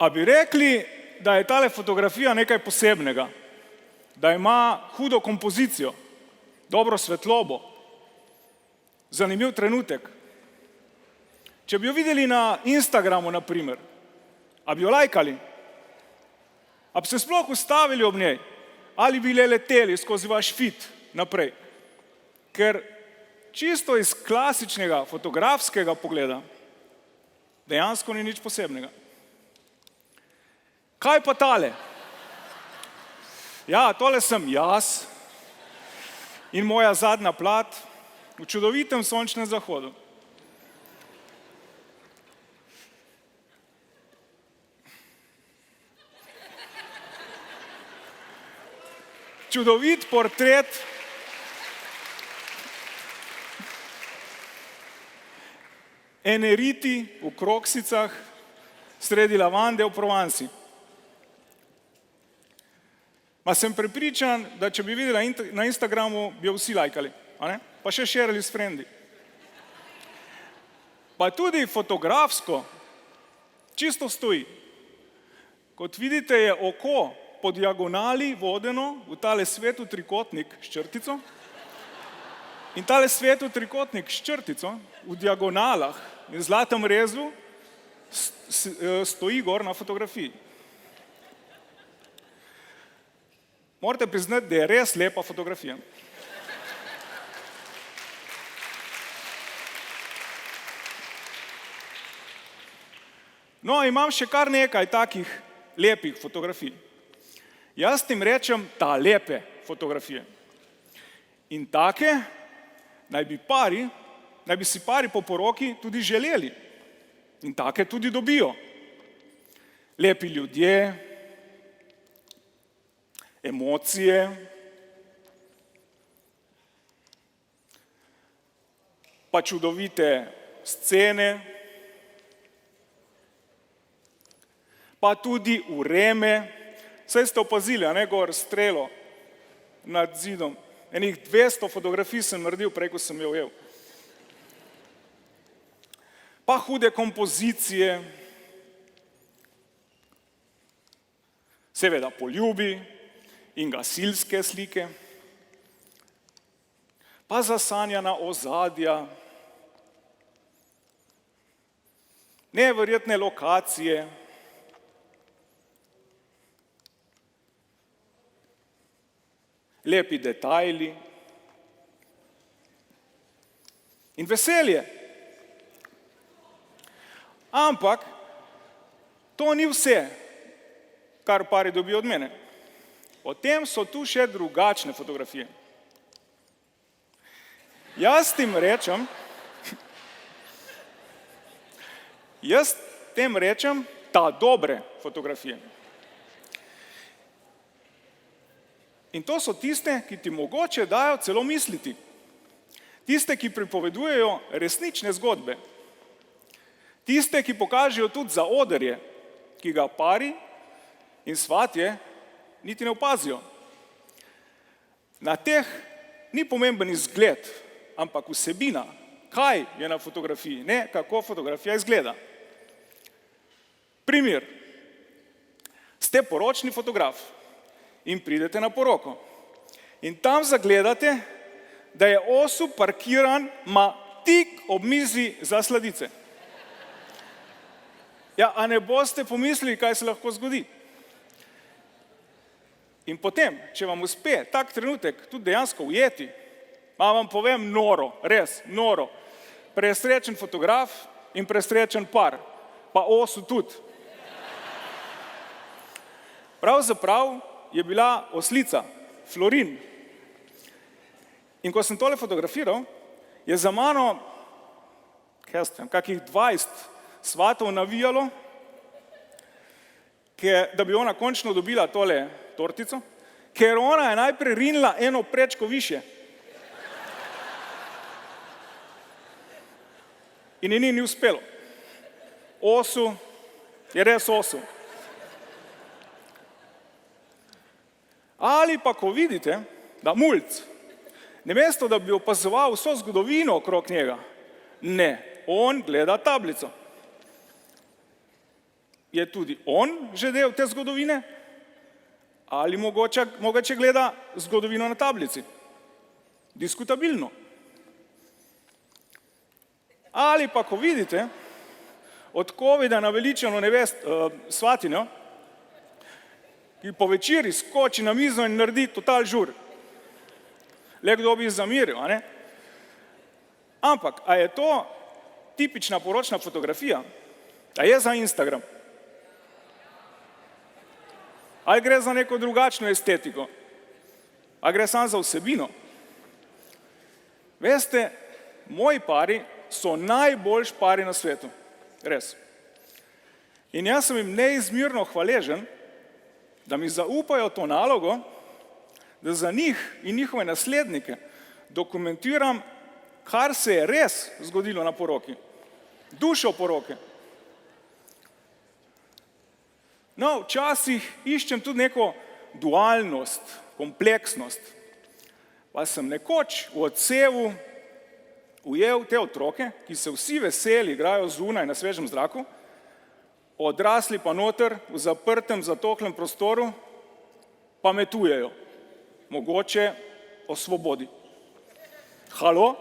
A bi rekli, da je tale fotografija nekaj posebnega, da ima hudo kompozicijo, dobro svetlobo, zanimiv trenutek. Če bi jo videli na Instagramu, na primer, a bi jo lajkali? A bi se sploh ustavili ob njej? Ali bi le leteli skozi vaš feed naprej? Ker čisto iz klasičnega fotografskega pogleda dejansko ni nič posebnega. Kaj pa tale? Ja, tole sem jaz in moja zadnja plat v čudovitem sončnem zahodu. Čudovit portret ene riti v kroksicah sredi lavande v Provansi. Ma sem prepričan, da če bi videli na Instagramu, bi jo vsi lajkali, pa še šerili s frendi. Pa tudi fotografsko čisto stoji. Kot vidite, je oko po diagonali vodeno v tale svetu trikotnik s črtico in tale svetu trikotnik s črtico v diagonalah in zlatem rezu stoji gor na fotografiji. Morate priznati, da je res lepa fotografija. No, imam še kar nekaj takih lepih fotografij. Jaz tim rečem ta lepe fotografije. In take naj bi si pari po poroki tudi želeli. In take tudi dobijo. Lepi ljudje, emocije, pa čudovite scene, pa tudi vreme. Saj ste opazili, gor strelo nad zidom. Enih 200 fotografij sem naredil prej, ko sem jo ujel. Pa hude kompozicije, seveda poljubi in gasilske slike, pa zasanjana ozadja, neverjetne lokacije, lepi detajli in veselje. Ampak to ni vse, kar pari dobijo od mene. Potem so tu še drugačne fotografije. Jaz tem rečem ta dobre fotografije. In to so tiste, ki ti mogoče dajo celo misliti. Tiste, ki pripovedujejo resnične zgodbe. Tiste, ki pokažejo tudi zaodrje, ki ga pari in svatje niti ne opazijo. Na teh ni pomemben izgled, ampak vsebina, kaj je na fotografiji, ne kako fotografija izgleda. Primer. Ste poročni fotograf in pridete na poroko. In tam zagledate, da je osel parkiran tik ob mizi za sladice. Ja, a ne boste pomislili, kaj se lahko zgodi? In potem, če vam uspe tak trenutek tudi dejansko ujeti, vam povem noro, res noro, presrečen fotograf in presrečen par, pa osel tudi. Pravzaprav je bila oslica, Florin. In ko sem tole fotografiral, je za mano, kakih 20 svatov navijalo, da bi ona končno dobila tole tortico, ker ona je najprej rinila eno prečko više. In ji ni uspelo. Osel je res osel. Ali pa ko vidite, da mulc, namesto da bi opazoval vso zgodovino okrog njega, ne, on gleda tablico. je tudi on že del te zgodovine ali mogoče gleda zgodovino na tablici. Diskutabilno. Ali pa, ko vidite od covida naveličano svatinjo, ki po večeri skoči na mizo in naredi total žur. Le kdo bi zamiril, a ne? Ampak, a je to tipična poročna fotografija? A je za Instagram? Ali gre za neko drugačno estetiko? A gre samo za vsebino? Veste, moji pari so najboljši pari na svetu. Res. In jaz sem jim neizmerno hvaležen, da mi zaupajo to nalogo, da za njih in njihove naslednike dokumentiram, kar se je res zgodilo na poroki. Dušo poroke. No, včasih iščem tudi neko dualnost, kompleksnost. Pa sem nekoč v odsevu ujel te otroke, ki se vsi veseli igrajo zunaj na svežem zraku, odrasli pa noter v zaprtem, zatohlem prostoru pametujejo. Mogoče o svobodi. Halo?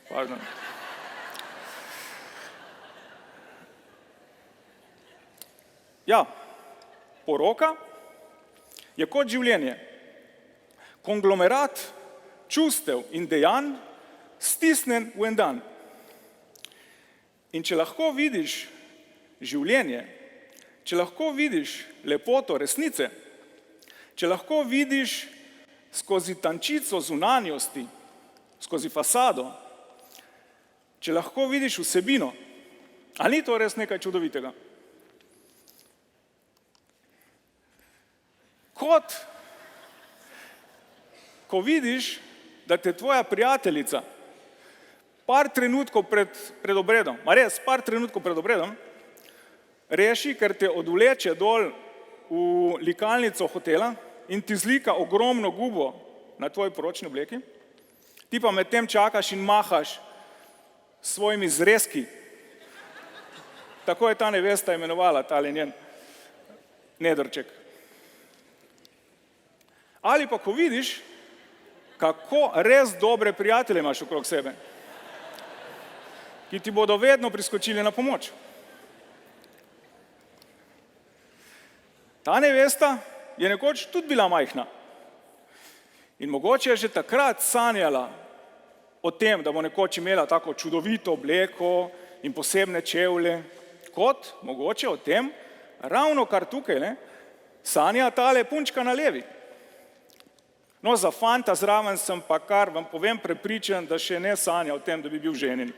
Pardon. Ja, poroka je kot življenje. Konglomerat čustev in dejanj stisnen v en dan. In če lahko vidiš življenje, če lahko vidiš lepoto resnice, če lahko vidiš skozi tančico zunanjosti, skozi fasado, če lahko vidiš vsebino, ali ni to res nekaj čudovitega? Kot, ko vidiš, da te tvoja prijateljica par trenutkov pred obredom, par trenutkov pred obredom, reši, ker te odvleče dol v likalnico hotela in ti zlika ogromno gubo na tvoji poročni obleki, ti pa medtem čakaš in mahaš s svojimi zrezki. Tako je ta nevesta imenovala, tale njen nedrček. Ali pa ko vidiš, kako res dobre prijatelje imaš okrog sebe, ki ti bodo vedno priskočili na pomoč. Ta nevesta je nekoč tudi bila majhna in mogoče je že takrat sanjala o tem, da bo nekoč imela tako čudovito obleko in posebne čevlje, kot mogoče o tem, ravno kar tukaj, sanja tale punčka na levi. No, za fanta zraven sem pa kar, vam povem, prepričan, da še ne sanja o tem, da bi bil ženin.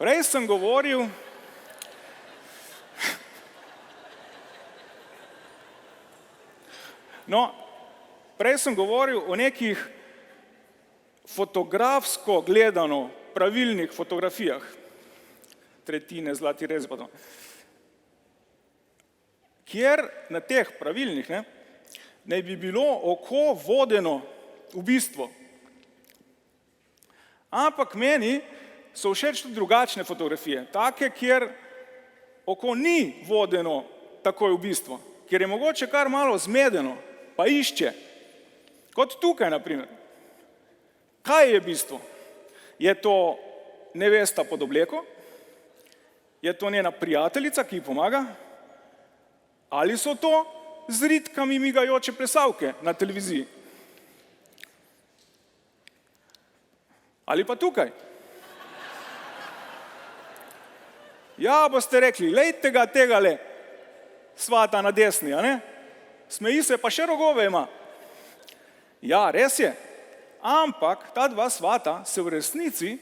Prej sem govoril, o nekih fotografsko gledano pravilnih fotografijah. Tretjine, zlati rez, pa to. Kjer na teh pravilnih naj bi bilo oko vodeno v bistvo. Ampak meni so všeč tudi drugačne fotografije, take, kjer oko ni vodeno takoj v bistvo, kjer je mogoče kar malo zmedeno, pa išče. Kot tukaj, na primer. Kaj je bistvo? Je to nevesta pod obleko? Je to njena prijateljica, ki ji pomaga? Ali so to z ritkami migajoče plesavke na televiziji? Ali pa tukaj? Ja, boste rekli, lejte ga tegale svata na desni, a ne? Smeji se, pa še rogove ima. Ja, res je. Ampak ta dva svata se v resnici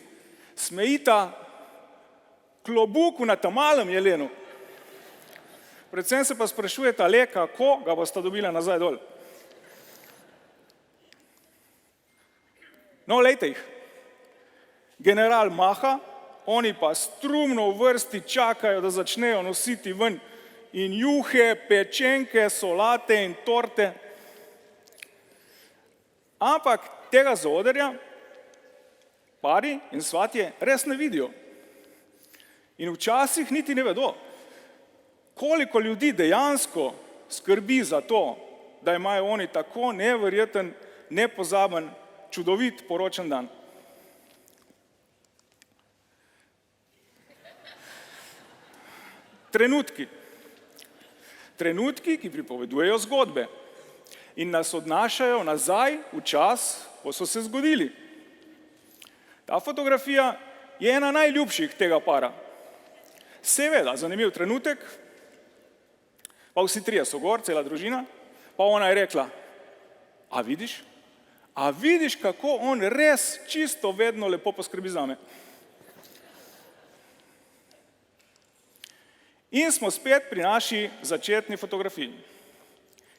smejita klobuku na tamalem jelenu. Predvsem se pa sprašujeta le, kako ga bosta dobila nazaj dol. No, lejte jih. General maha, oni pa strumno v vrsti čakajo, da začnejo nositi ven in juhe, pečenke, solate in torte. Ampak tega zaodrja pari in svatje res ne vidijo. In včasih niti ne vedo, koliko ljudi dejansko skrbi za to, da imajo oni tako neverjeten, nepozaben, čudovit poročen dan. Trenutki. Trenutki, ki pripovedujejo zgodbe in nas odnašajo nazaj v čas, ko so se zgodili. Ta fotografija je ena najljubših tega para. Seveda, zanimiv trenutek, pa vsi trije so gor, cela družina, pa ona je rekla, a vidiš, kako on res čisto vedno lepo poskrbi zame. In smo spet pri naši začetni fotografiji,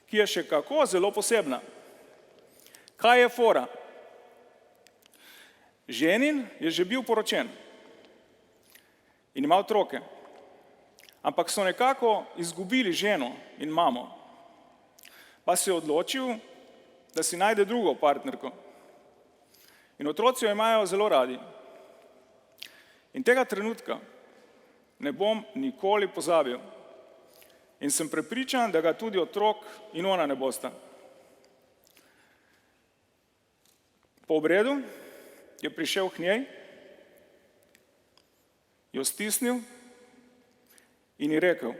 ki je še kako zelo posebna. Kaj je fora? Ženin je že bil poročen in ima otroke, ampak so nekako izgubili ženo in mamo. Pa se je odločil, da si najde drugo partnerko. In otroci jo imajo zelo radi. In tega trenutka ne bom nikoli pozabil. In sem prepričan, da ga tudi otrok in ona ne bosta. Po obredu je prišel k njej, jo stisnil in ji rekel,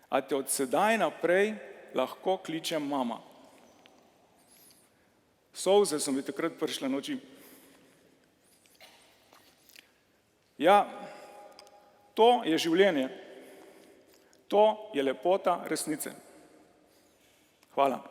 a te od sedaj naprej lahko kličem mama. Solze so mi takrat prišle na oči. Ja, to je življenje. To je lepota resnice. Hvala.